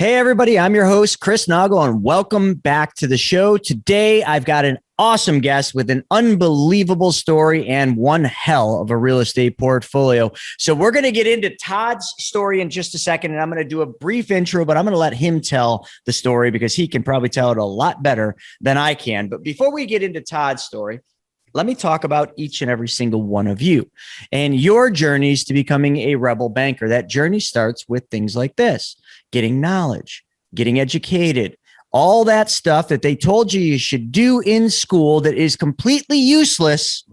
Hey, everybody, I'm your host, Chris Noggle, and welcome back to the show. Today, I've got an awesome guest with an unbelievable story and one hell of a real estate portfolio. So we're going to get into Todd's story in just a second, and I'm going to do a brief intro, but I'm going to let him tell the story because he can probably tell it a lot better than I can. But before we get into Todd's story, let me talk about each and every single one of you and your journeys to becoming a rebel banker. That journey starts with things like this: getting knowledge, getting educated, all that stuff that they told you should do in school that is completely useless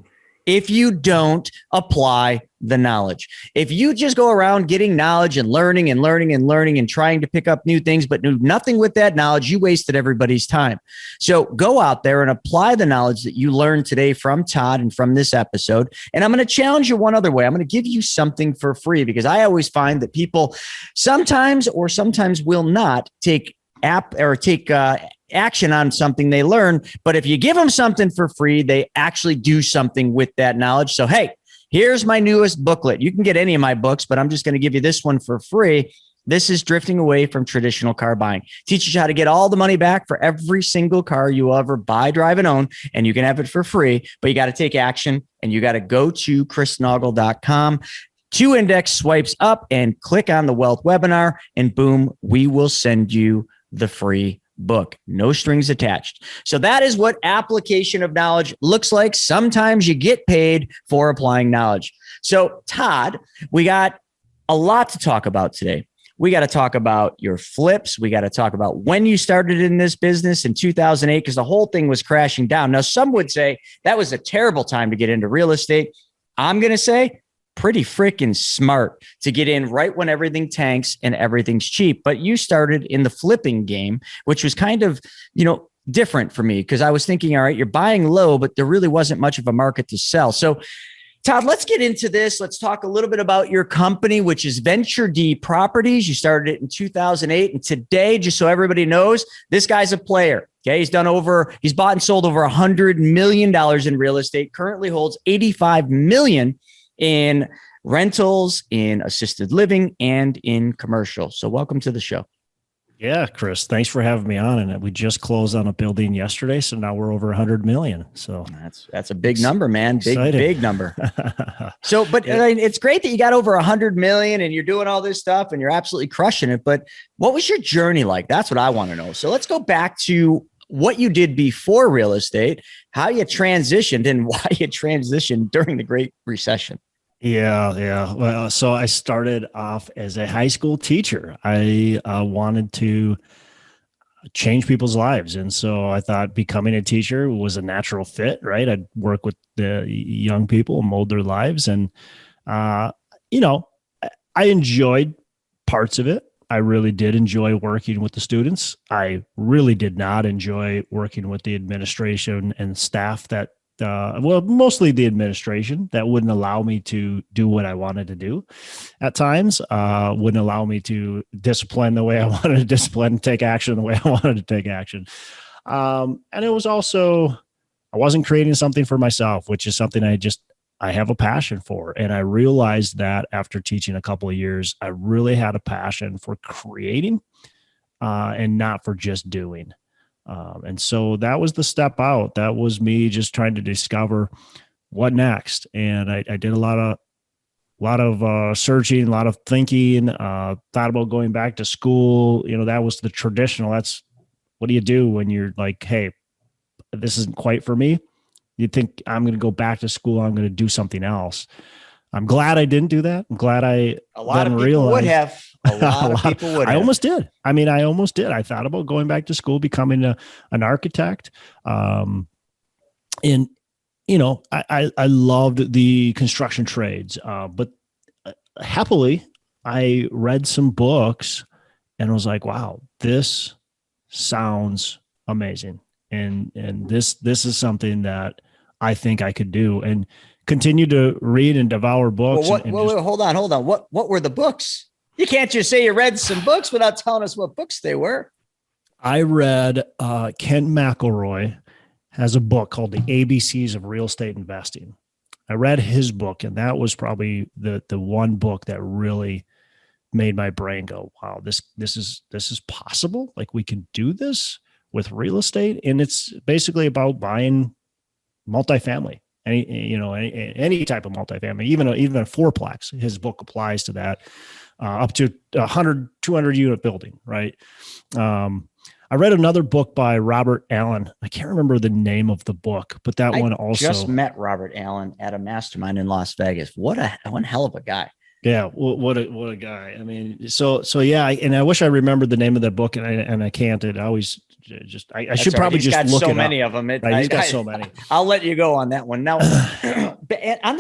if you don't apply the knowledge. If you just go around getting knowledge and learning and trying to pick up new things, but do nothing with that knowledge, you wasted everybody's time. So go out there and apply the knowledge that you learned today from Todd and from this episode. And I'm going to challenge you one other way. I'm going to give you something for free because I always find that people sometimes will not take action on something they learn. But if you give them something for free, they actually do something with that knowledge. So, hey, here's my newest booklet. You can get any of my books, but I'm just going to give you this one for free. This is Drifting Away from Traditional Car Buying. Teaches you how to get all the money back for every single car you ever buy, drive, and own, and you can have it for free, but you got to take action, and you got to go to chrisnoggle.com. 2 index swipes up and click on the Wealth webinar, and boom, we will send you the free book. No strings attached. So that is what application of knowledge looks like. Sometimes you get paid for applying knowledge. So Todd, we got a lot to talk about today. We got to talk about your flips. We got to talk about when you started in this business in 2008, because the whole thing was crashing down. Now, some would say that was a terrible time to get into real estate. I'm going to say pretty freaking smart to get in right when everything tanks and everything's cheap. But you started in the flipping game, which was kind of, different for me because I was thinking, all right, you're buying low, but there really wasn't much of a market to sell. So Todd, let's get into this. Let's talk a little bit about your company, which is Venture D Properties. You started it in 2008. And today, just so everybody knows, this guy's a player. Okay. He's bought and sold over $100 million in real estate, currently holds $85 million in rentals, in assisted living, and in commercial. So welcome to the show. Yeah, Chris, thanks for having me on. And we just closed on a building yesterday. So now we're over 100 million. So that's a big number, man. Big number. So, but yeah. It's great that you got over 100 million and you're doing all this stuff and you're absolutely crushing it. But what was your journey like? That's what I want to know. So let's go back to what you did before real estate, how you transitioned, and why you transitioned during the Great Recession. Yeah. Well, so I started off as a high school teacher. I wanted to change people's lives. And so I thought becoming a teacher was a natural fit, right? I'd work with the young people, mold their lives. And, I enjoyed parts of it. I really did enjoy working with the students. I really did not enjoy working with the administration and staff that mostly the administration that wouldn't allow me to do what I wanted to do at times, wouldn't allow me to discipline the way I wanted to discipline, take action the way I wanted to take action. And it was also, I wasn't creating something for myself, which is something I have a passion for. And I realized that after teaching a couple of years, I really had a passion for creating and not for just doing. And so that was the step out. That was me just trying to discover what next. And I did a lot of searching, a lot of thinking, thought about going back to school. That was the traditional. That's what do you do when you're like, hey, this isn't quite for me. You think I'm going to go back to school. I'm going to do something else. I'm glad I didn't do that. I'm glad a lot of people would have. A lot of people would have. I almost did. I thought about going back to school, becoming an architect. I loved the construction trades. But happily, I read some books and was like, wow, this sounds amazing. And this is something that I think I could do. And continue to read and devour books. Well, hold on. What were the books? You can't just say you read some books without telling us what books they were. I read Kent McElroy has a book called The ABCs of Real Estate Investing. I read his book, and that was probably the one book that really made my brain go, wow, this is possible. Like we can do this with real estate. And it's basically about buying multifamily, any type of multifamily, even a fourplex. His book applies to that, up to 100, 200 unit building. Right. I read another book by Robert Allen. I can't remember the name of the book, but that one also. Just met Robert Allen at a mastermind in Las Vegas. One hell of a guy. Yeah, what a guy. I mean, so yeah, and I wish I remembered the name of that book, and I can't. It always I should probably just look it up. He's got so many of them. Right, he's got so many. I'll let you go on that one now. On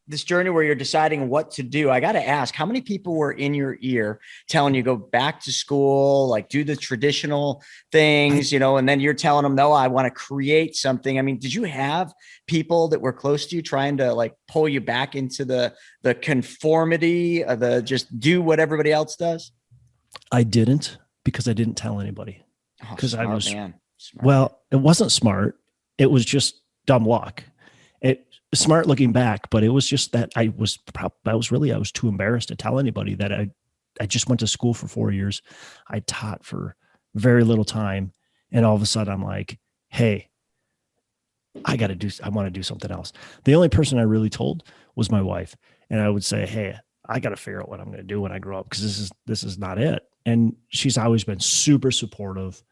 this journey where you're deciding what to do, I got to ask, how many people were in your ear telling you go back to school, like do the traditional things, and then you're telling them, no, I want to create something. I mean, did you have people that were close to you trying to like pull you back into the conformity of the just do what everybody else does? I didn't, because I didn't tell anybody. Because I was, smart. Well, it wasn't smart. It was just dumb luck. Smart looking back, but it was just that I was too embarrassed to tell anybody that I just went to school for 4 years. I taught for very little time. And all of a sudden I'm like, hey, I want to do something else. The only person I really told was my wife. And I would say, hey, I got to figure out what I'm going to do when I grow up, because this is not it. And she's always been super supportive.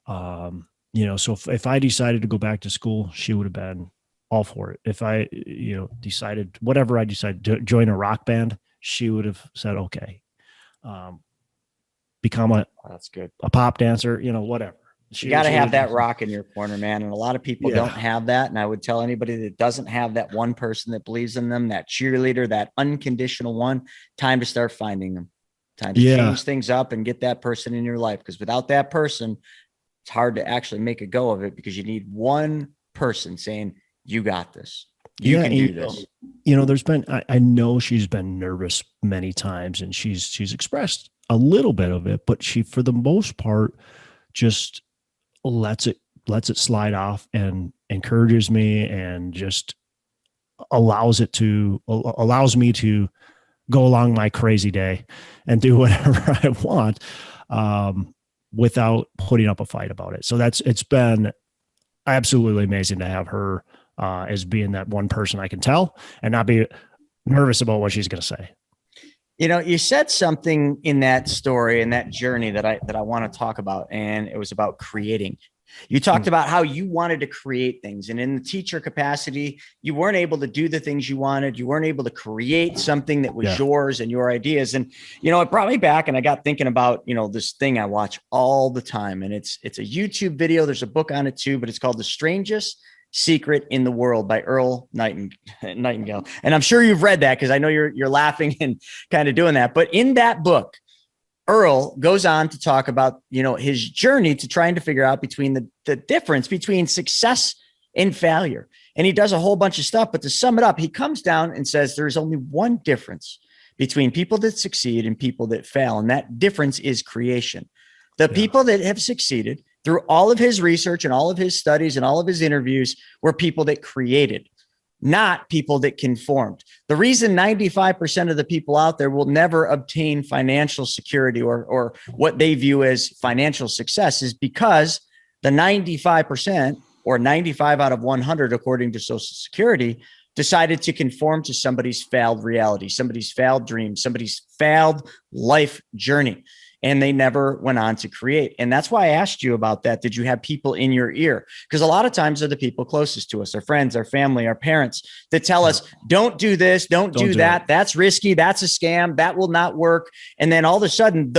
So if I decided to go back to school, she would have been all for it. If I, decided to join a rock band, she would have said, okay, become that's good. a pop dancer, whatever. You got to have that rock in your corner, man. And a lot of people don't have that. And I would tell anybody that doesn't have that one person that believes in them, that cheerleader, that unconditional one, time to start finding them, time to change things up and get that person in your life. Because without that person, it's hard to actually make a go of it, because you need one person saying, you got this. You can do this. There's been, I know she's been nervous many times, and she's expressed a little bit of it, but she, for the most part, just lets it slide off and encourages me, and just allows me to go along my crazy day and do whatever I want, without putting up a fight about it. So it's been absolutely amazing to have her as being that one person I can tell and not be nervous about what she's going to say. You said something in that story and that journey that I want to talk about, and it was about creating. You talked about how you wanted to create things, and in the teacher capacity, you weren't able to do the things you wanted. You weren't able to create something that was yours and your ideas. And, it brought me back, and I got thinking about, this thing I watch all the time, and it's a YouTube video. There's a book on it too, but it's called The Strangest Secret in the World by Earl Nightingale. And I'm sure you've read that, because I know you're laughing and kind of doing that. But in that book, Earl goes on to talk about, his journey to trying to figure out between the difference between success and failure. And he does a whole bunch of stuff, but to sum it up, he comes down and says there's only one difference between people that succeed and people that fail. And that difference is creation. The people that have succeeded through all of his research and all of his studies and all of his interviews were people that created, not people that conformed. The reason 95% of the people out there will never obtain financial security or what they view as financial success is because the 95%, or 95 out of 100, according to Social Security, decided to conform to somebody's failed reality, somebody's failed dream, somebody's failed life journey. And they never went on to create. And that's why I asked you about that. Did you have people in your ear? Because a lot of times they're the people closest to us, our friends, our family, our parents, that tell us, don't do this, don't do that. That's risky. That's a scam. That will not work. And then all of a sudden,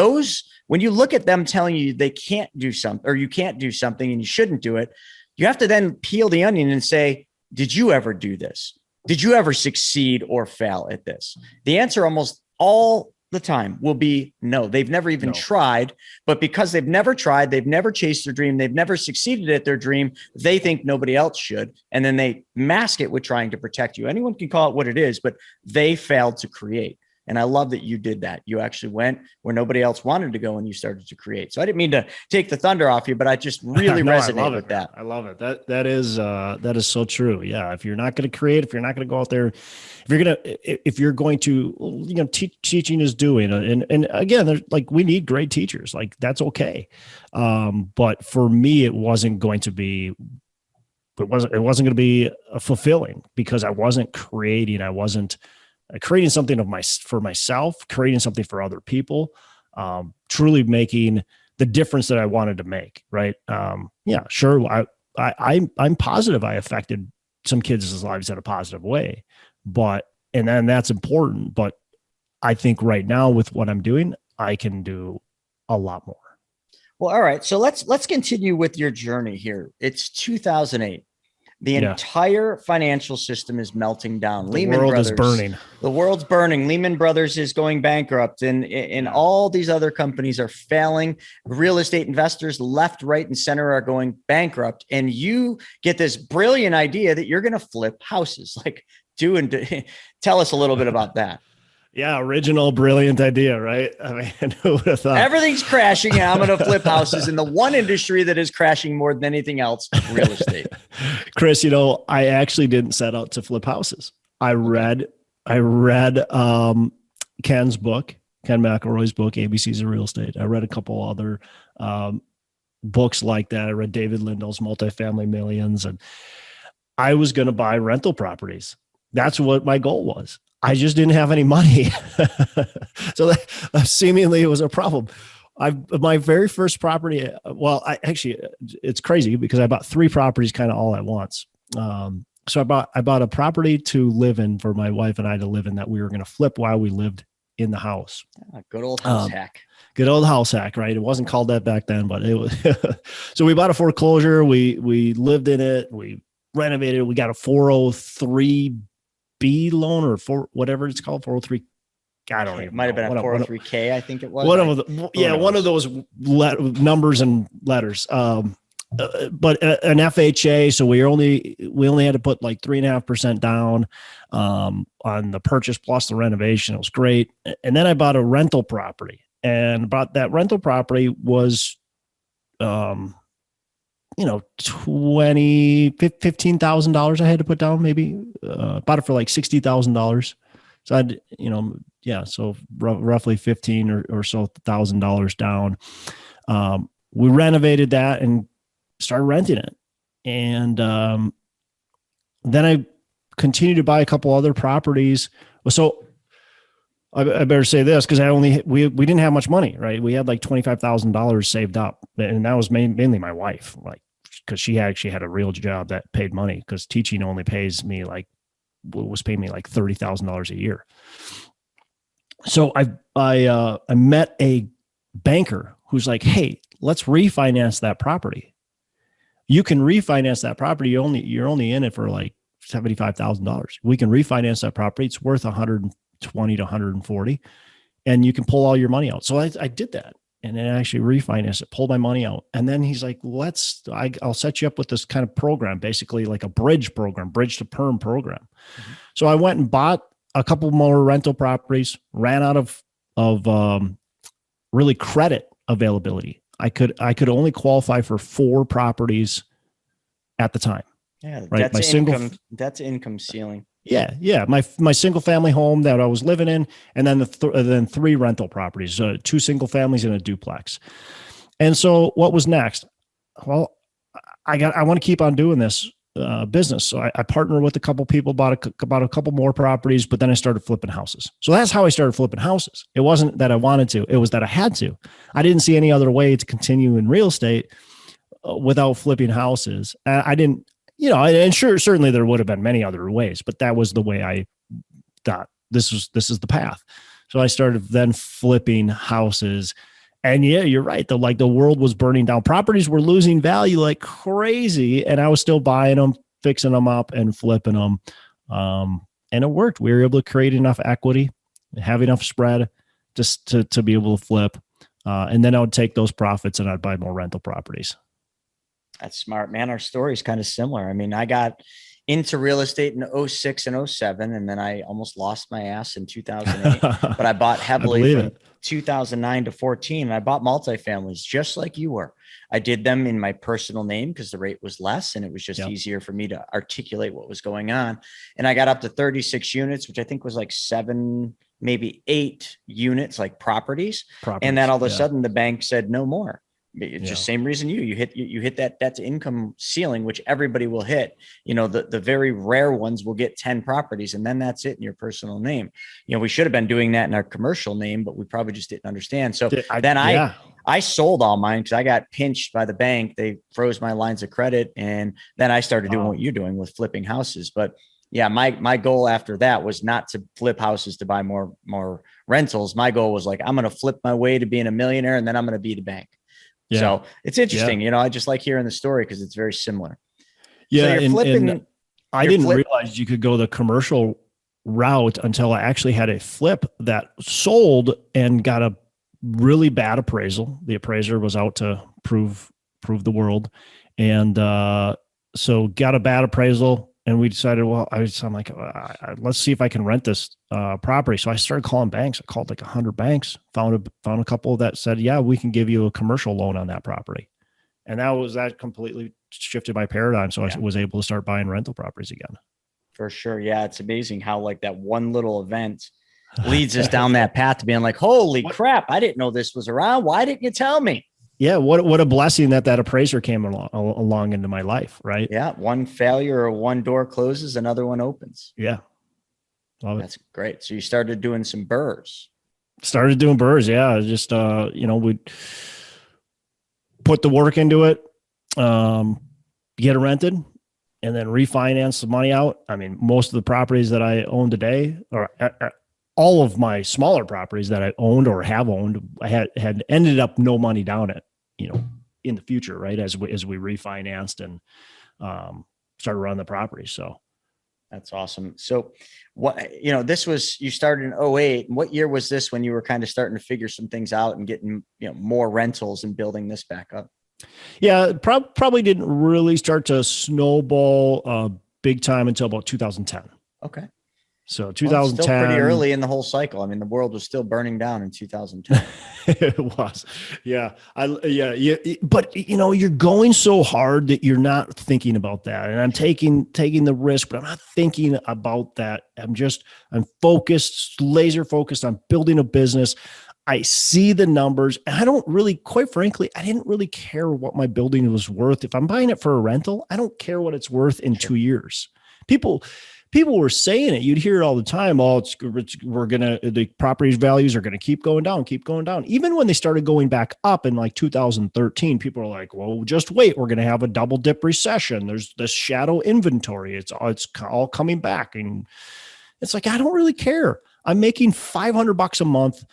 when you look at them telling you they can't do something, or you can't do something and you shouldn't do it, you have to then peel the onion and say, did you ever do this? Did you ever succeed or fail at this? The answer almost all the time will be no. They've never even tried, but because they've never tried, they've never chased their dream, they've never succeeded at their dream, they think nobody else should. And then they mask it with trying to protect you. Anyone can call it what it is, but they failed to create. And I love that you did that. You actually went where nobody else wanted to go and you started to create. So I didn't mean to take the thunder off you, but I just really resonate with that. I love it. That is so true. Yeah. If you're not going to create, if you're not going to go out there, if you're going to, teaching is doing, and again, there's like, we need great teachers. Like that's okay. But for me, it wasn't going to be going to be fulfilling because I wasn't creating. I wasn't creating something for myself, creating something for other people, truly making the difference that I wanted to make. Right. Yeah, sure. I'm positive I affected some kids' lives in a positive way, and then that's important. But I think right now with what I'm doing, I can do a lot more. Well, all right. So let's continue with your journey here. It's 2008. The entire financial system is melting down. The world is burning. The world's burning. Lehman Brothers is going bankrupt, and all these other companies are failing. Real estate investors left, right, and center are going bankrupt. And you get this brilliant idea that you're going to flip houses. Like, tell us a little bit about that. Yeah, original, brilliant idea, right? I mean, who would have thought? Everything's crashing, and I'm going to flip houses. In the one industry that is crashing more than anything else, real estate. Chris, I actually didn't set out to flip houses. I read Ken's book, Ken McElroy's book, ABCs of Real Estate. I read a couple other books like that. I read David Lindel's Multifamily Millions, and I was going to buy rental properties. That's what my goal was. I just didn't have any money. So that seemingly it was a problem. My very first property, it's crazy because I bought 3 properties kind of all at once. So I bought a property to live in for my wife and I to live in that we were going to flip while we lived in the house. Good old house hack. Good old house hack, right? It wasn't called that back then, but it was. So we bought a foreclosure. We lived in it. We renovated. We got a 403B loan or whatever it's called, 403. I don't know. It might have been a 403K. I think it was. One of those numbers and letters. But an FHA. So we only had to put like 3.5% down on the purchase plus the renovation. It was great. And then I bought a rental property, and about that rental property was, $15,000 I had to put down, maybe bought it for like $60,000. So I'd, so roughly 15 or so $1,000 down. We renovated that and started renting it. And then I continued to buy a couple other properties. So I better say this, because we didn't have much money, right? We had like $25,000 saved up, and that was mainly my wife, like, because she actually had a real job that paid money, because teaching only was paying me like $30,000 a year. So I met a banker who's like, hey, let's refinance that property. You can refinance that property. You're only in it for like $75,000. We can refinance that property. It's worth 120 to 140, and you can pull all your money out. So I did that, and then I actually refinanced it, pulled my money out. And then he's like, I'll set you up with this kind of program, basically like a bridge to perm program. Mm-hmm. So I went and bought a couple more rental properties, ran out of really credit availability. I could only qualify for 4 properties at the time. Yeah. Right. That's income ceiling. Yeah. My single family home that I was living in, and then then 3 rental properties, 2 single families and a duplex. And so what was next? Well, I want to keep on doing this business. So I partnered with a couple people, bought a couple more properties, but then I started flipping houses. So that's how I started flipping houses. It wasn't that I wanted to, it was that I had to. I didn't see any other way to continue in real estate without flipping houses. I didn't, and certainly there would have been many other ways, but that was the way I thought this is the path. So I started then flipping houses. And yeah, you're right. The world was burning down. Properties were losing value like crazy, and I was still buying them, fixing them up, and flipping them. And it worked. We were able to create enough equity, have enough spread just to be able to flip. And then I would take those profits and I'd buy more rental properties. That's smart, man. Our story is kind of similar. I mean, I got into real estate in '06 and '07. And then I almost lost my ass in 2008, but I bought heavily from 2009 to 14. And I bought multifamilies just like you were. I did them in my personal name because the rate was less and it was just easier for me to articulate what was going on. And I got up to 36 units, which I think was like 7, maybe 8 units, like properties. And then all of a sudden the bank said no more. It's just same reason you hit that's income ceiling, which everybody will hit. The very rare ones will get 10 properties and then that's it in your personal name. We should have been doing that in our commercial name, but we probably just didn't understand. So I sold all mine because I got pinched by the bank. They froze my lines of credit. And then I started doing what you're doing with flipping houses. But yeah, my goal after that was not to flip houses to buy more rentals. My goal was like, I'm going to flip my way to being a millionaire and then I'm going to be the bank. Yeah. So it's interesting. I just like hearing the story because it's very similar. Yeah. So you're flipping. And I didn't realize you could go the commercial route until I actually had a flip that sold and got a really bad appraisal. The appraiser was out to prove the world. And so got a bad appraisal. And we decided, I'm like, let's see if I can rent this property. So I started calling banks. I called like 100 banks, found a couple that said, yeah, we can give you a commercial loan on that property. And that completely shifted my paradigm. So I was able to start buying rental properties again. For sure. Yeah. It's amazing how like that one little event leads us down that path to being like, holy crap, I didn't know this was around. Why didn't you tell me? Yeah, what a blessing that appraiser came along into my life, right? Yeah, one failure or one door closes, another one opens. Yeah, love it. That's great. So you started doing some burrs. Started doing burrs, yeah. Just we'd put the work into it, get it rented, and then refinance the money out. I mean, most of the properties that I own today, or all of my smaller properties that I owned or have owned, I had ended up no money down it, in the future, right? As we refinanced and started running the property. So that's awesome. So you started in '08. What year was this when you were kind of starting to figure some things out and getting, more rentals and building this back up? Yeah, probably didn't really start to snowball big time until about 2010. Okay. So 2010, still pretty early in the whole cycle. I mean, the world was still burning down in 2010. It was. Yeah. But you're going so hard that you're not thinking about that. And I'm taking the risk, but I'm not thinking about that. I'm focused, laser focused on building a business. I see the numbers and I don't really, quite frankly, I didn't really care what my building was worth. If I'm buying it for a rental, I don't care what it's worth in 2 years. People were saying it. You'd hear it all the time. The property values are going to keep going down. Even when they started going back up in like 2013, people are like, well, just wait. We're going to have a double dip recession. There's this shadow inventory. It's all coming back. And it's like, I don't really care. I'm making $500 a month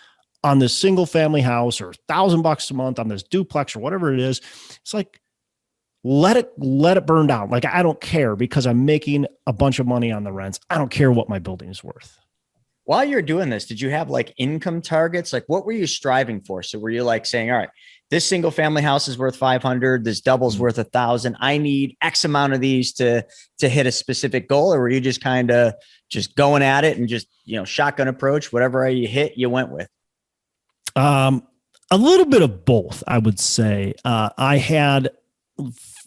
on this single family house or $1,000 a month on this duplex or whatever it is. It's like, let it burn down. Like, I don't care because I'm making a bunch of money on the rents. I don't care what my building is worth. While you're doing this, did you have like income targets? Like, what were you striving for? So were you like saying, all right, this single family house is worth 500, this double's worth 1,000. I need X amount of these to hit a specific goal? Or were you just kind of just going at it and just, shotgun approach, whatever you hit, you went with? A little bit of both, I would say. I had,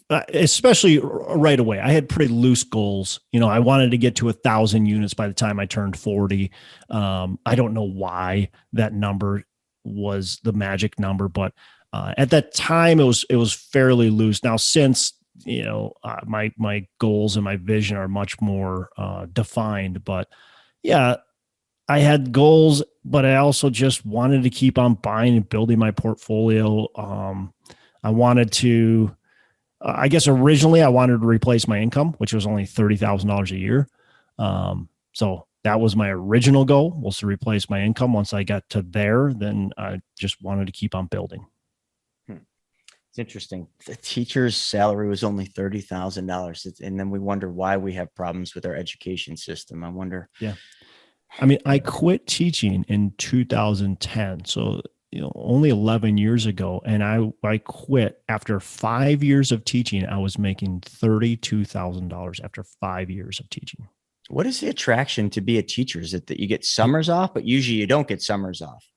especially right away, I had pretty loose goals. I wanted to get to 1,000 units by the time I turned 40. I don't know why that number was the magic number, but at that time it was fairly loose. Now, since my goals and my vision are much more defined, but yeah, I had goals, but I also just wanted to keep on buying and building my portfolio. I wanted to. I guess originally I wanted to replace my income, which was only $30,000 a year. So that was my original goal, was to replace my income. Once I got to there, then I just wanted to keep on building. It's interesting. The teacher's salary was only $30,000. And then we wonder why we have problems with our education system. I wonder. Yeah. I mean, I quit teaching in 2010. So only 11 years ago. And I quit after 5 years of teaching. I was making $32,000 after 5 years of teaching. What is the attraction to be a teacher? Is it that you get summers off, but usually you don't get summers off?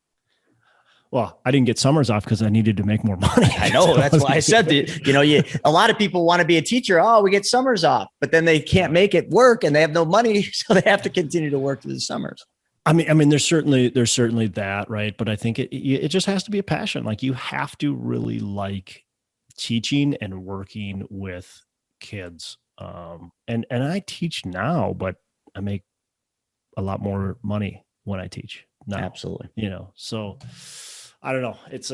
Well, I didn't get summers off because I needed to make more money. I know. That's why I said that, a lot of people want to be a teacher. Oh, we get summers off, but then they can't make it work and they have no money. So they have to continue to work through the summers. I mean, there's certainly that, right? But I think it just has to be a passion. Like, you have to really like teaching and working with kids. And I teach now, but I make a lot more money when I teach now. Absolutely. So I don't know. It's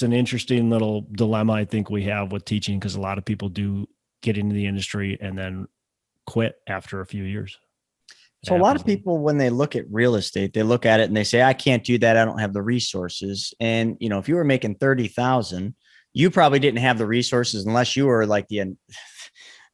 an interesting little dilemma I think we have with teaching, because a lot of people do get into the industry and then quit after a few years. So a lot of people, when they look at real estate, they look at it and they say, I can't do that. I don't have the resources. And, if you were making 30,000, you probably didn't have the resources unless you were like the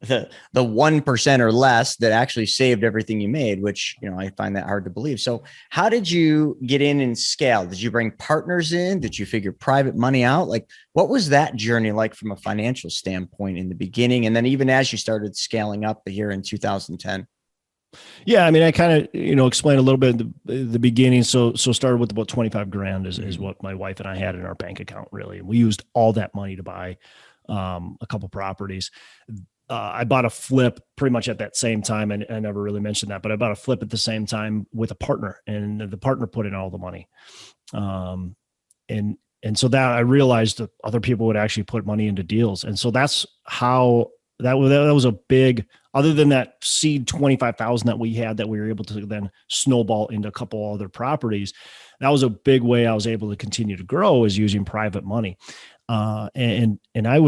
1% or less that actually saved everything you made, which, I find that hard to believe. So how did you get in and scale? Did you bring partners in? Did you figure private money out? Like, what was that journey like from a financial standpoint in the beginning? And then even as you started scaling up here in 2010? Yeah. I mean, I kind of, explained a little bit at the beginning. So started with about 25 grand is what my wife and I had in our bank account, really. And we used all that money to buy a couple properties. I bought a flip pretty much at that same time. And I never really mentioned that, but I bought a flip at the same time with a partner, and the partner put in all the money. And so that I realized that other people would actually put money into deals. And so that's how that was a big, other than that seed 25,000 that we had, that we were able to then snowball into a couple other properties. That was a big way I was able to continue to grow, is using private money. And I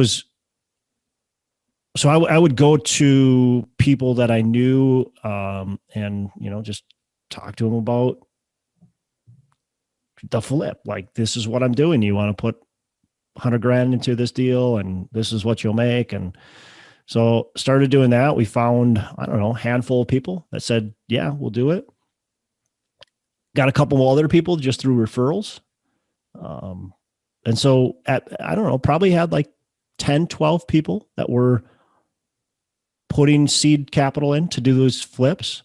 would go to people that I knew, and, just talk to them about the flip. Like, this is what I'm doing. You want to put 100 grand into this deal, and this is what you'll make. And so started doing that. We found, a handful of people that said, yeah, we'll do it. Got a couple of other people just through referrals. And so probably had like 10, 12 people that were putting seed capital in to do those flips.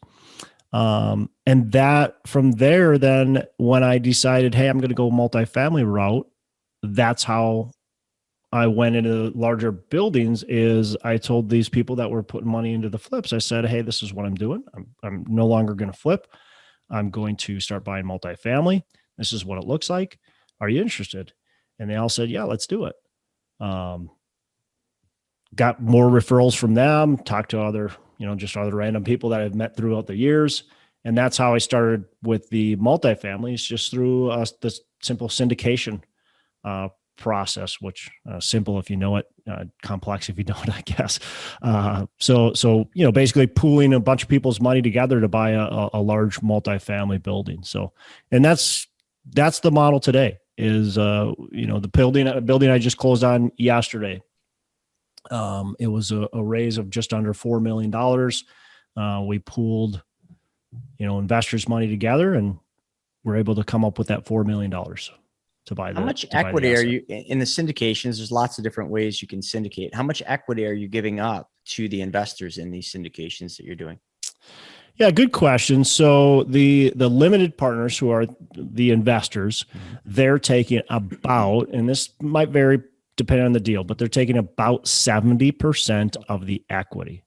And that from there, then when I decided, hey, I'm going to go multifamily route, that's how I went into larger buildings. Is I told these people that were putting money into the flips, I said, hey, this is what I'm doing. I'm no longer going to flip. I'm going to start buying multifamily. This is what it looks like. Are you interested? And they all said, yeah, let's do it. Got more referrals from them, talked to other, just other random people that I've met throughout the years. And that's how I started with the multifamilies, just through the simple syndication process, which simple if you know it, complex if you don't, I guess. So basically pooling a bunch of people's money together to buy a large multifamily building. So, and that's the model today. Is the building I just closed on yesterday. It was a raise of just under $4 million. We pooled, investors' money together, and we're able to come up with that $4 million to buy that. How much equity are you in the syndications? There's lots of different ways you can syndicate. How much equity are you giving up to the investors in these syndications that you're doing? Yeah, good question. So the limited partners, who are the investors, they're taking about, and this might vary depending on the deal, but they're taking about 70% of the equity.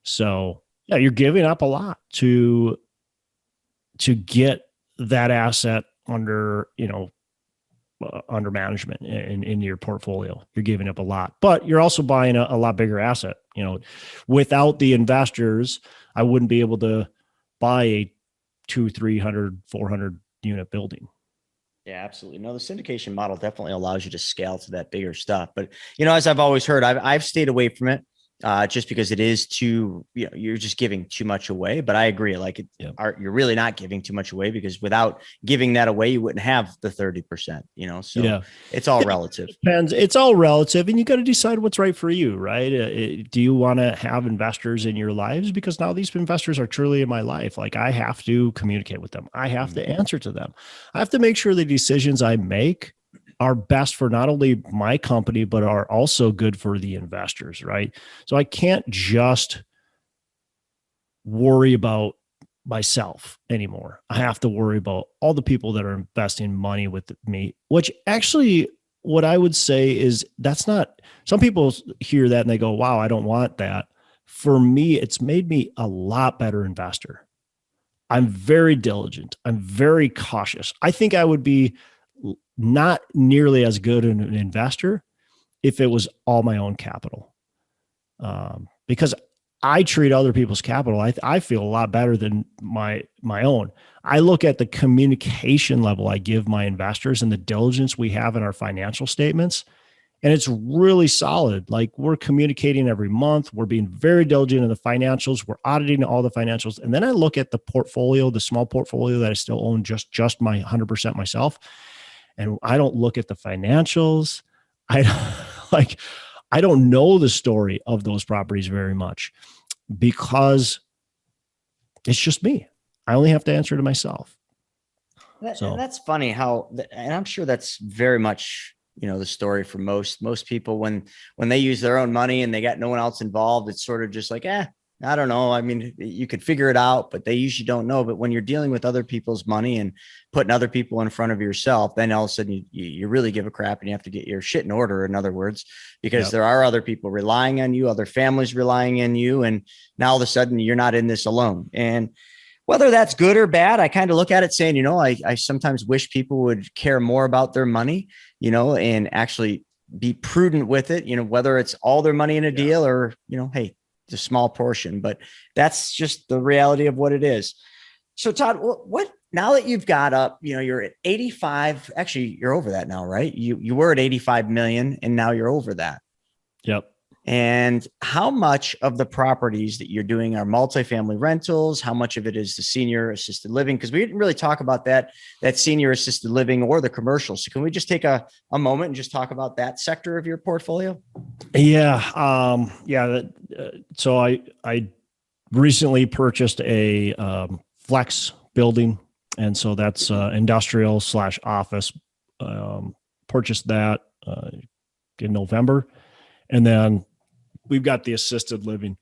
So yeah, you're giving up a lot to get that asset under management in your portfolio. You're giving up a lot, but you're also buying a lot bigger asset. Without the investors, I wouldn't be able to buy a 200, 300, 400 unit building. Yeah, absolutely. No, the syndication model definitely allows you to scale to that bigger stuff. But, as I've always heard, I've stayed away from it. just because it is too, you're just giving too much away. But I agree, like you're really not giving too much away, because without giving that away, you wouldn't have the 30%, so it's all relative. Depends. It's all relative, and you got to decide what's right for you, right? Do you want to have investors in your lives? Because now these investors are truly in my life. Like, I have to communicate with them. I have to answer to them. I have to make sure the decisions I make are best for not only my company, but are also good for the investors, right? So I can't just worry about myself anymore. I have to worry about all the people that are investing money with me, which actually, what I would say is that's not, some people hear that and they go, wow, I don't want that. For me, it's made me a lot better investor. I'm very diligent. I'm very cautious. I think I would be not nearly as good an investor if it was all my own capital, because I treat other people's capital. I feel a lot better than my own. I look at the communication level I give my investors and the diligence we have in our financial statements, and it's really solid. Like, we're communicating every month. We're being very diligent in the financials. We're auditing all the financials. And then I look at the portfolio, the small portfolio that I still own just my 100% myself. And I don't look at the financials. I don't know the story of those properties very much, because it's just me. I only have to answer to myself. And that's funny how, and I'm sure that's very much, the story for most people when they use their own money and they got no one else involved. It's sort of just like, I don't know. I mean, you could figure it out, but they usually don't know. But when you're dealing with other people's money and putting other people in front of yourself, then all of a sudden you really give a crap, and you have to get your shit in order, in other words, because there are other people relying on you, other families relying on you. And now all of a sudden you're not in this alone. And whether that's good or bad, I kind of look at it saying, I sometimes wish people would care more about their money, and actually be prudent with it, whether it's all their money in a deal or, hey, a small portion, but that's just the reality of what it is. So Todd, what now that you've got up, you're at 85, actually you're over that now, right? You were at 85 million and now you're over that. Yep. And how much of the properties that you're doing are multifamily rentals? How much of it is the senior assisted living? Because we didn't really talk about that senior assisted living or the commercial. So can we just take a moment and just talk about that sector of your portfolio? Yeah. So I recently purchased a flex building. And so that's industrial / office. Purchased that in November. And then we've got the assisted living.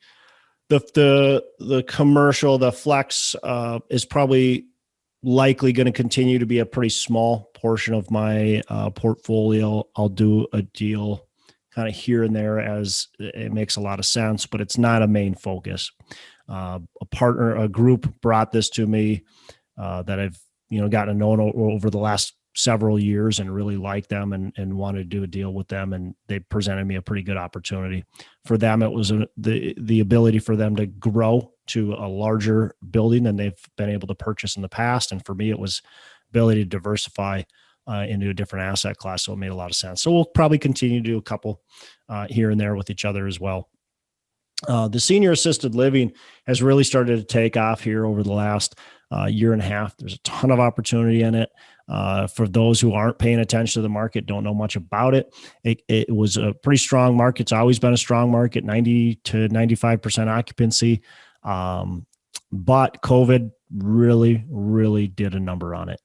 The commercial, the flex is probably likely going to continue to be a pretty small portion of my portfolio. I'll do a deal kind of here and there as it makes a lot of sense, but it's not a main focus. A group brought this to me that I've gotten to know over the last several years and really liked them and wanted to do a deal with them. And they presented me a pretty good opportunity. For them, it was the ability for them to grow to a larger building than they've been able to purchase in the past. And for me, it was ability to diversify into a different asset class. So it made a lot of sense. So we'll probably continue to do a couple here and there with each other as well. The senior assisted living has really started to take off here over the last year and a half. There's a ton of opportunity in it. For those who aren't paying attention to the market, don't know much about it. It was a pretty strong market. It's always been a strong market, 90 to 95% occupancy. But COVID really, really did a number on it.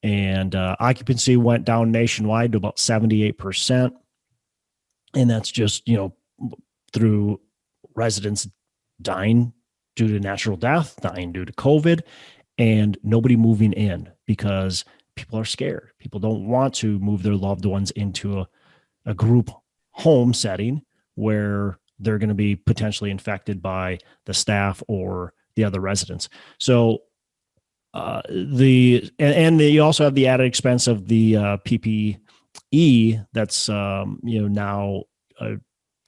And occupancy went down nationwide to about 78%. And that's just, through residents dying due to natural death, dying due to COVID, and nobody moving in because people are scared. People don't want to move their loved ones into a group home setting where they're going to be potentially infected by the staff or the other residents. So you also have the added expense of the PPE that's now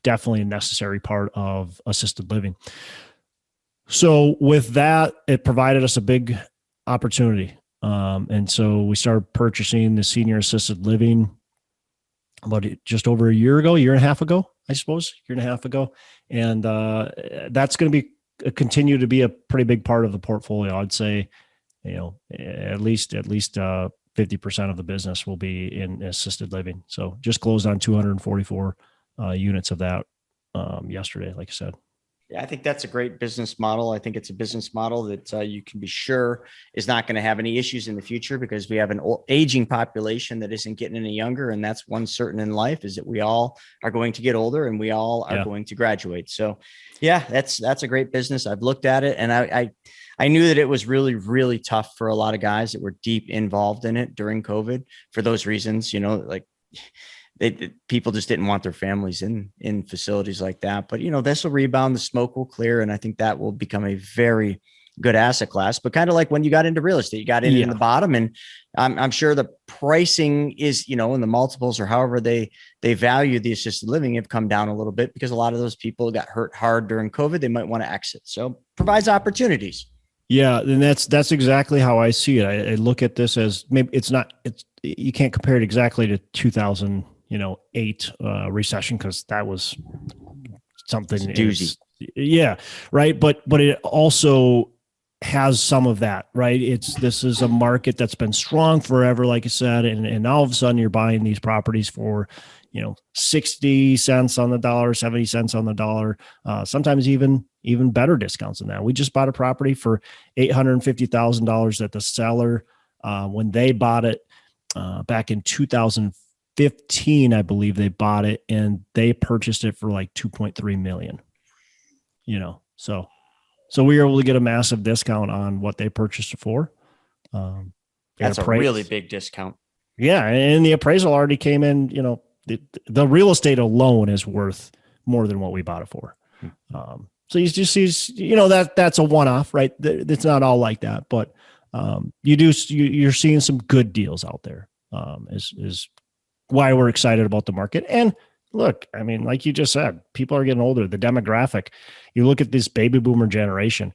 definitely a necessary part of assisted living. So with that, it provided us a big opportunity. And so we started purchasing the senior assisted living about just over a year and a half ago. I suppose, year and a half ago. And that's going to be continue to be a pretty big part of the portfolio. I'd say, at least 50% of the business will be in assisted living. So just closed on 244 units of that yesterday, like I said. Yeah, I think that's a great business model. I think it's a business model that you can be sure is not going to have any issues in the future, because we have an aging population that isn't getting any younger. And that's one certain in life, is that we all are going to get older and we all are going to graduate. So yeah, that's a great business. I've looked at it, and I knew that it was really, really tough for a lot of guys that were deep involved in it during COVID for those reasons, like people just didn't want their families in facilities like that. But, this will rebound, the smoke will clear. And I think that will become a very good asset class. But kind of like when you got into real estate, you got in the bottom, and I'm sure the pricing is, and the multiples or however they value the assisted living have come down a little bit, because a lot of those people got hurt hard during COVID. They might want to exit. So provides opportunities. Yeah. And that's exactly how I see it. I look at this as, maybe you can't compare it exactly to 2008 recession, because that was something doozy. Right. But it also has some of that, right? This is a market that's been strong forever, like I said, and all of a sudden you're buying these properties for 60 cents on the dollar, 70 cents on the dollar, sometimes even better discounts than that. We just bought a property for $850,000 that the seller, when they bought it back in 2015, I believe they bought it, and they purchased it for like 2.3 million. So we were able to get a massive discount on what they purchased it for. That's a really big discount. Yeah, and the appraisal already came in. The real estate alone is worth more than what we bought it for. So you just see, that's a one-off, right? It's not all like that, but you're seeing some good deals out there. Is why we're excited about the market. And look, I mean, like you just said, people are getting older. The demographic, you look at this baby boomer generation,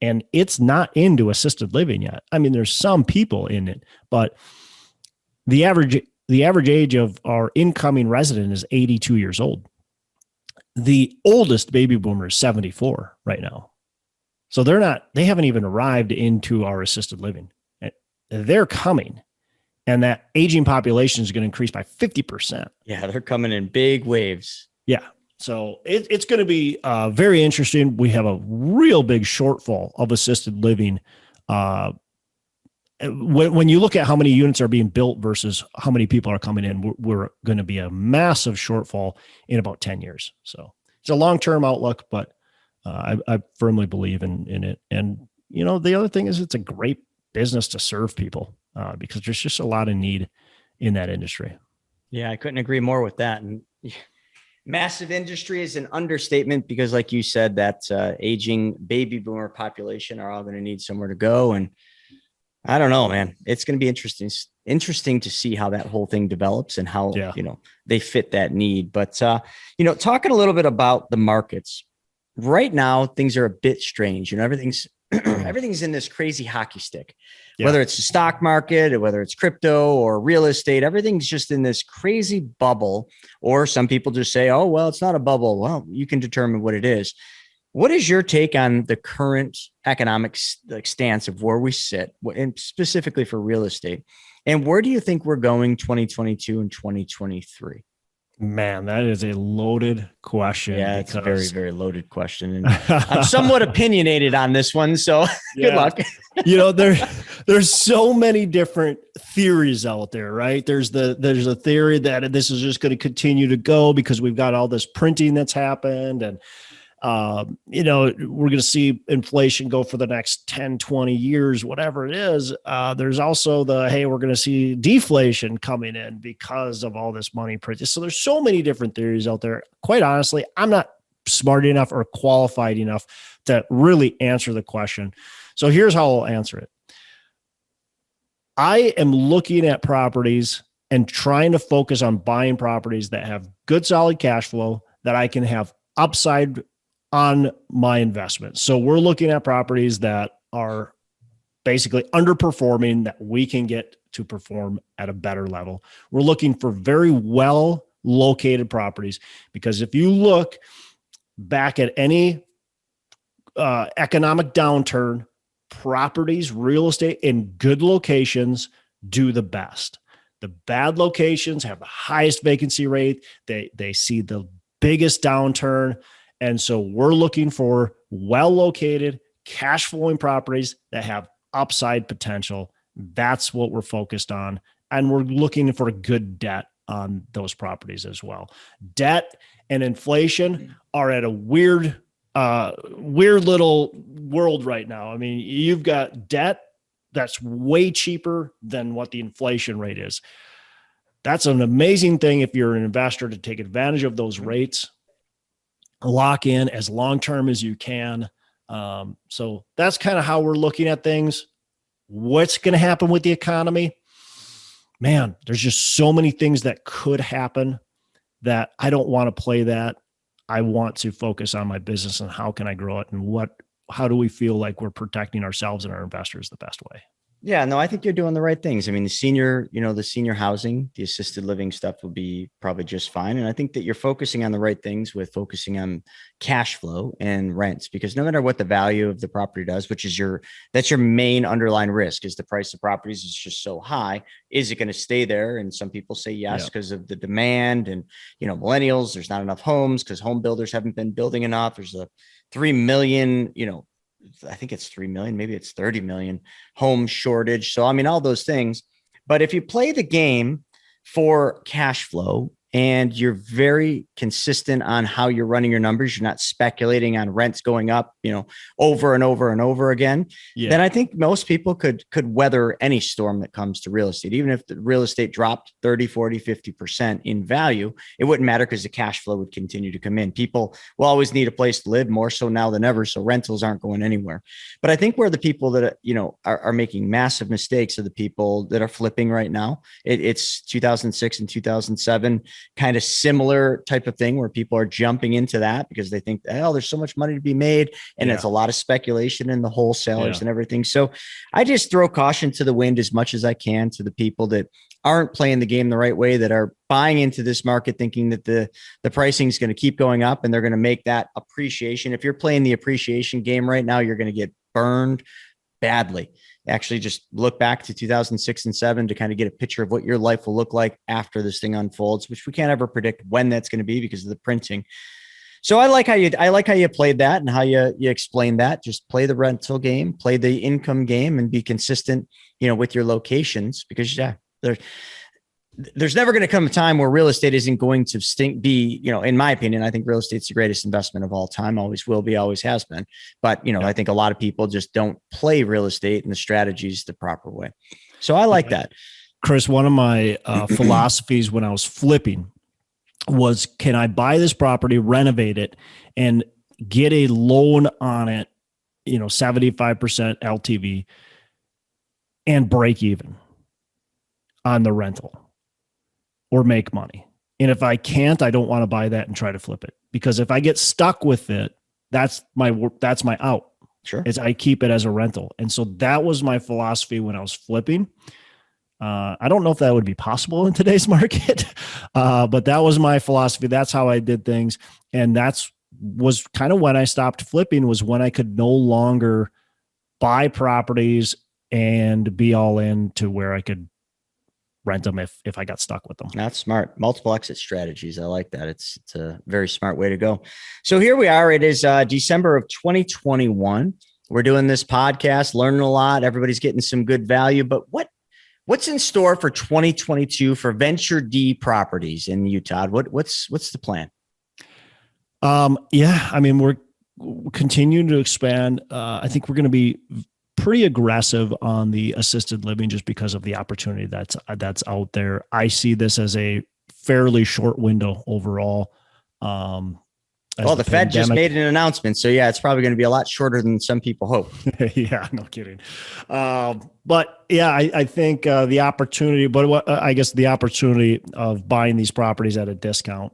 and it's not into assisted living yet. I mean, there's some people in it, but the average age of our incoming resident is 82 years old. The oldest baby boomer is 74 right now. So they haven't even arrived into our assisted living. They're coming. And that aging population is going to increase by 50%. Yeah, they're coming in big waves. Yeah. So it's going to be very interesting. We have a real big shortfall of assisted living. When you look at how many units are being built versus how many people are coming in, we're going to be a massive shortfall in about 10 years. So it's a long-term outlook, but I firmly believe in it. And, the other thing is it's a great business to serve people. Because there's just a lot of need in that industry. Yeah, I couldn't agree more with that. And massive industry is an understatement, because like you said, that aging baby boomer population are all going to need somewhere to go. And I don't know, man, it's going to be interesting to see how that whole thing develops and how, they fit that need. But, talking a little bit about the markets right now, things are a bit strange. Everything's in this crazy hockey stick, whether it's the stock market or whether it's crypto or real estate, everything's just in this crazy bubble. Or some people just say, oh, well, it's not a bubble. Well, you can determine what it is. What is your take on the current economic stance of where we sit, and specifically for real estate? And where do you think we're going 2022 and 2023? Man, that is a loaded question. Yeah, it's a very, very loaded question. And I'm somewhat opinionated on this one, so good luck. There's so many different theories out there, right? There's a theory that this is just going to continue to go because we've got all this printing that's happened, and we're going to see inflation go for the next 10, 20 years, whatever it is. There's also we're going to see deflation coming in because of all this money printed. So there's so many different theories out there. Quite honestly, I'm not smart enough or qualified enough to really answer the question. So here's how I'll answer it. I am looking at properties and trying to focus on buying properties that have good, solid cash flow that I can have upside on my investment. So we're looking at properties that are basically underperforming that we can get to perform at a better level. We're looking for very well located properties. Because if you look back at any economic downturn, properties, real estate in good locations do the best. The bad locations have the highest vacancy rate. They see the biggest downturn. And so we're looking for well-located, cash flowing properties that have upside potential. That's what we're focused on. And we're looking for good debt on those properties as well. Debt and inflation are at a weird little world right now. I mean, you've got debt that's way cheaper than what the inflation rate is. That's an amazing thing if you're an investor to take advantage of those rates, lock in as long-term as you can. So that's kind of how we're looking at things. What's going to happen with the economy? Man, there's just so many things that could happen that I don't want to play that. I want to focus on my business and how can I grow it and how do we feel like we're protecting ourselves and our investors the best way? Yeah, no, I think you're doing the right things. I mean, the senior housing, the assisted living stuff will be probably just fine. And I think that you're focusing on the right things with focusing on cash flow and rents, because no matter what the value of the property does, that's your main underlying risk, is the price of properties is just so high. Is it going to stay there? And some people say yes, because of the demand and, millennials, there's not enough homes because home builders haven't been building enough. There's a 3 million, I think it's 3 million, maybe it's 30 million home shortage. So, I mean, all those things. But if you play the game for cash flow and you're very consistent on how you're running your numbers, you're not speculating on rents going up, over and over and over again, then I think most people could weather any storm that comes to real estate. Even if the real estate dropped 30, 40, 50% in value, it wouldn't matter because the cash flow would continue to come in. People will always need a place to live, more so now than ever. So rentals aren't going anywhere. But I think where the people that, are making massive mistakes are the people that are flipping right now. It's 2006 and 2007. Kind of similar type of thing where people are jumping into that because they think, there's so much money to be made. And it's a lot of speculation in the wholesalers and everything. So I just throw caution to the wind as much as I can to the people that aren't playing the game the right way, that are buying into this market thinking that the pricing is going to keep going up and they're going to make that appreciation. If you're playing the appreciation game right now, you're going to get burned badly. Actually, just look back to 2006 and 2007 to kind of get a picture of what your life will look like after this thing unfolds, which we can't ever predict when that's going to be because of the printing. So I like how you played that and how you explained that. Just play the rental game, play the income game, and be consistent, with your locations, because there's never going to come a time where real estate isn't going to be, in my opinion, I think real estate's the greatest investment of all time, always will be, always has been. But, I think a lot of people just don't play real estate and the strategies the proper way. So I like that. Chris, one of my philosophies when I was flipping was, can I buy this property, renovate it, and get a loan on it, 75% LTV, and break even on the rental or make money? And if I can't, I don't want to buy that and try to flip it, because if I get stuck with it, that's my out. Sure. Is I keep it as a rental. And so that was my philosophy when I was flipping. I don't know if that would be possible in today's market, but that was my philosophy. That's how I did things. And was kind of when I stopped flipping, was when I could no longer buy properties and be all in to where I could rent them if I got stuck with them. That's smart. Multiple exit strategies. I like that. It's a very smart way to go. So here we are. It is December of 2021. We're doing this podcast, learning a lot. Everybody's getting some good value, but what's in store for 2022 for Venture D properties in Utah? What's the plan? I mean, we're continuing to expand. I think we're going to be pretty aggressive on the assisted living just because of the opportunity that's out there. I see this as a fairly short window overall. Well, the Fed just made an announcement. So yeah, it's probably going to be a lot shorter than some people hope. Yeah, no kidding. But yeah, I think the opportunity, I guess the opportunity of buying these properties at a discount,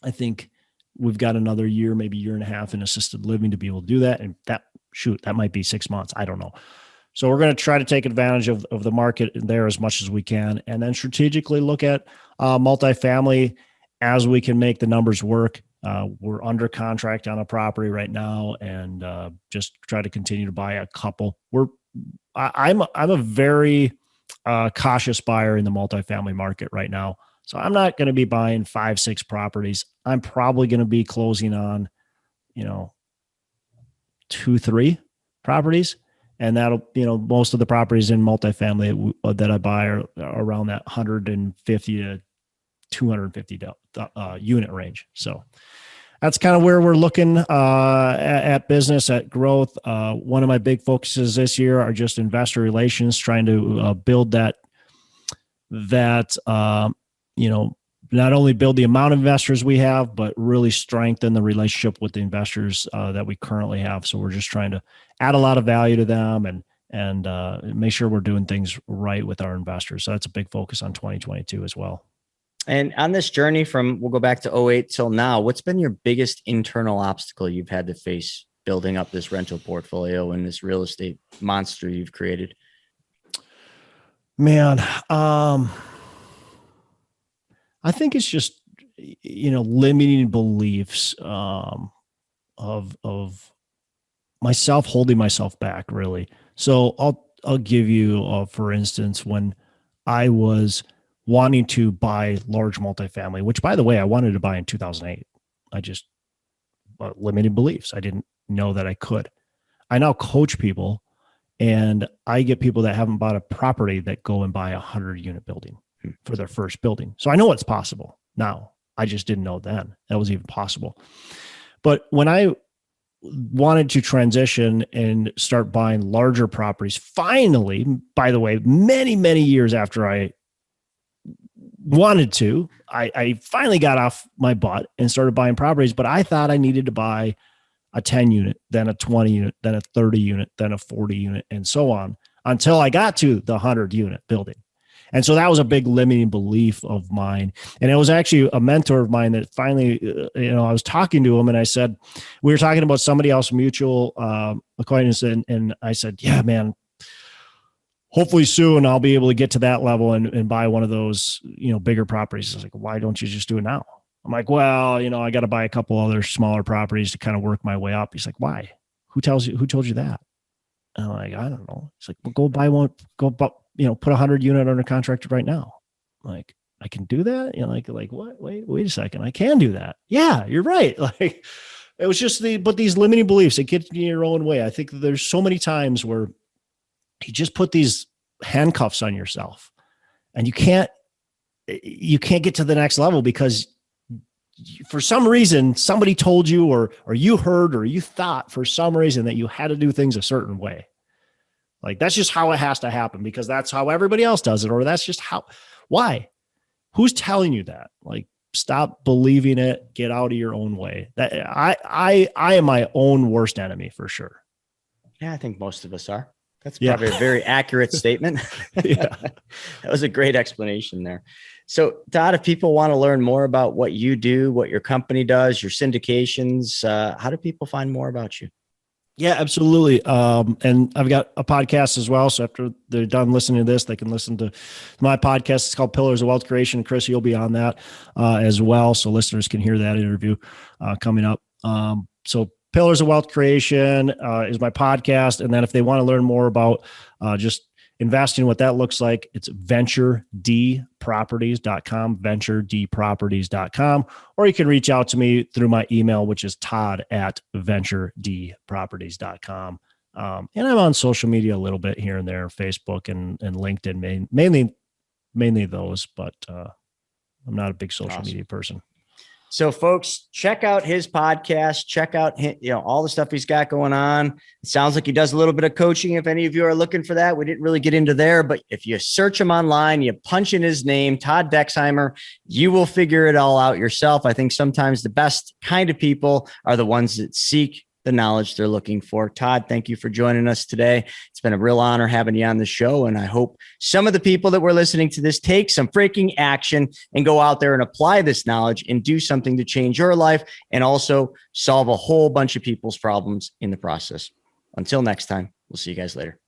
I think we've got another year, maybe year and a half in assisted living to be able to do that. And that might be 6 months. I don't know. So we're going to try to take advantage of the market there as much as we can. And then strategically look at multifamily as we can make the numbers work. We're under contract on a property right now, and just try to continue to buy a couple. I'm a very cautious buyer in the multifamily market right now. So I'm not going to be buying 5-6 properties. I'm probably going to be closing on, 2-3 properties. And that'll, most of the properties in multifamily that I buy are around that 150 to 250 unit range. So that's kind of where we're looking at business, at growth. One of my big focuses this year are just investor relations, trying to build that, not only build the amount of investors we have, but really strengthen the relationship with the investors that we currently have. So we're just trying to add a lot of value to them and make sure we're doing things right with our investors. So that's a big focus on 2022 as well. And on this journey we'll go back to 2008 till now, what's been your biggest internal obstacle you've had to face building up this rental portfolio and this real estate monster you've created? Man, I think it's just, limiting beliefs of myself, holding myself back, really. So I'll give you, for instance, when I was wanting to buy large multifamily, which, by the way, I wanted to buy in 2008. I just limited beliefs. I didn't know that I could. I now coach people, and I get people that haven't bought a property that go and buy a 100-unit building for their first building. So I know it's possible now. I just didn't know then that was even possible. But when I wanted to transition and start buying larger properties, finally, by the way, many, many years after I wanted to, I finally got off my butt and started buying properties, but I thought I needed to buy a 10 unit, then a 20 unit, then a 30 unit, then a 40 unit, and so on until I got to the 100-unit building. And so that was a big limiting belief of mine. And it was actually a mentor of mine that finally, I was talking to him, and I said, we were talking about somebody else, mutual acquaintance. And I said, yeah, man, hopefully soon I'll be able to get to that level and buy one of those, bigger properties. I was like, why don't you just do it now? I'm like, well, I got to buy a couple other smaller properties to kind of work my way up. He's like, why? Who told you that? And I'm like, I don't know. He's like, well, go buy one, put 100 unit under contract right now. I'm like, I can do that? Like what? Wait a second. I can do that. Yeah, you're right. Like, it was just but these limiting beliefs, it gets in your own way. I think there's so many times where you just put these handcuffs on yourself, and you can't get to the next level because for some reason somebody told you or you heard or you thought for some reason that you had to do things a certain way. Like, that's just how it has to happen because that's how everybody else does it, or that's just why? Who's telling you that? Like, stop believing it, get out of your own way. That I am my own worst enemy for sure. Yeah, I think most of us are. That's probably a very accurate statement. Yeah. That was a great explanation there. So, Todd, if people want to learn more about what you do, what your company does, your syndications, how do people find more about you? Yeah, absolutely. And I've got a podcast as well. So after they're done listening to this, they can listen to my podcast. It's called Pillars of Wealth Creation. Chris, you'll be on that as well. So listeners can hear that interview coming up. So Pillars of Wealth Creation is my podcast. And then if they want to learn more about just investing, what that looks like, it's venturedproperties.com, venturedproperties.com, or you can reach out to me through my email, which is todd@venturedproperties.com. And I'm on social media a little bit here and there, Facebook and LinkedIn, mainly those, but I'm not a big social media person. So folks, check out his podcast, check out, all the stuff he's got going on. It sounds like he does a little bit of coaching. If any of you are looking for that, we didn't really get into there, but if you search him online, you punch in his name, Todd Dexheimer, you will figure it all out yourself. I think sometimes the best kind of people are the ones that seek the knowledge they're looking for. Todd, thank you for joining us today. It's been a real honor having you on the show. And I hope some of the people that were listening to this take some freaking action and go out there and apply this knowledge and do something to change your life and also solve a whole bunch of people's problems in the process. Until next time, we'll see you guys later.